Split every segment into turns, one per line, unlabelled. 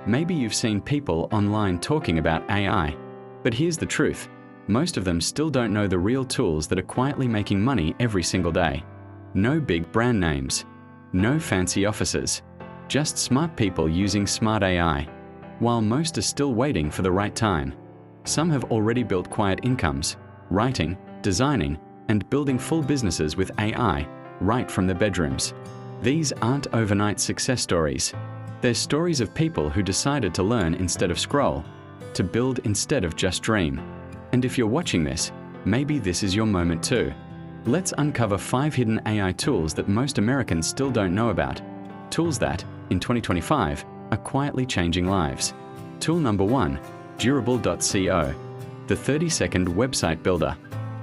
Maybe you've seen people online talking about AI, but here's the truth. Most of them still don't know the real tools that are quietly making money every single day. No big brand names, no fancy offices, just smart people using smart AI. While most are still waiting for the right time, some have already built quiet incomes, writing, designing, and building full businesses with AI right from their bedrooms. These aren't overnight success stories. They're stories of people who decided to learn instead of scroll, to build instead of just dream. And if you're watching this, maybe this is your moment too. Let's uncover 5 hidden AI tools that most Americans still don't know about. Tools that, in 2025, are quietly changing lives. Tool number 1, Durable.co, the 30-second website builder.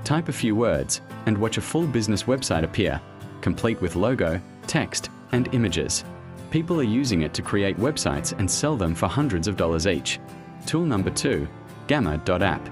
Type a few words and watch a full business website appear, complete with logo, text, and images. People are using it to create websites and sell them for hundreds of dollars each. Tool number 2, Gamma.app.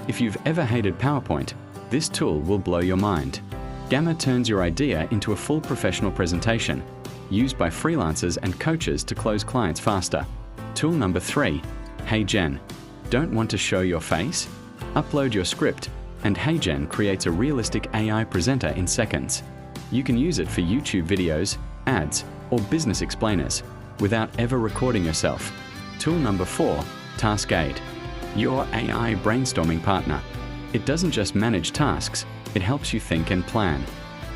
If you've ever hated PowerPoint, this tool will blow your mind. Gamma turns your idea into a full professional presentation, used by freelancers and coaches to close clients faster. Tool number 3, HeyGen. Don't want to show your face? Upload your script, and HeyGen creates a realistic AI presenter in seconds. You can use it for YouTube videos, ads, or business explainers, without ever recording yourself. Tool number 4, TaskAid. Your AI brainstorming partner. It doesn't just manage tasks, it helps you think and plan.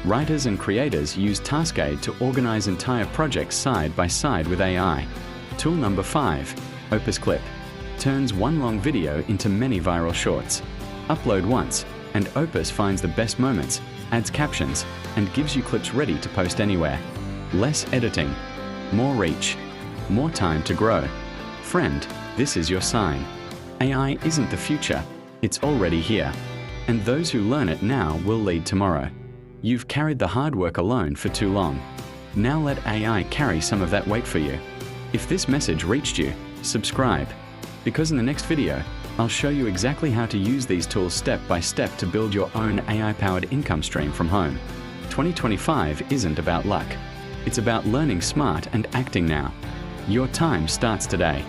Writers and creators use TaskAid to organize entire projects side by side with AI. Tool number 5, Opus Clip. Turns one long video into many viral shorts. Upload once, and Opus finds the best moments, adds captions, and gives you clips ready to post anywhere. Less editing, more reach, more time to grow. Friend, this is your sign. AI isn't the future, it's already here. And those who learn it now will lead tomorrow. You've carried the hard work alone for too long. Now let AI carry some of that weight for you. If this message reached you, subscribe. Because in the next video, I'll show you exactly how to use these tools step by step to build your own AI-powered income stream from home. 2025 isn't about luck. It's about learning smart and acting now. Your time starts today.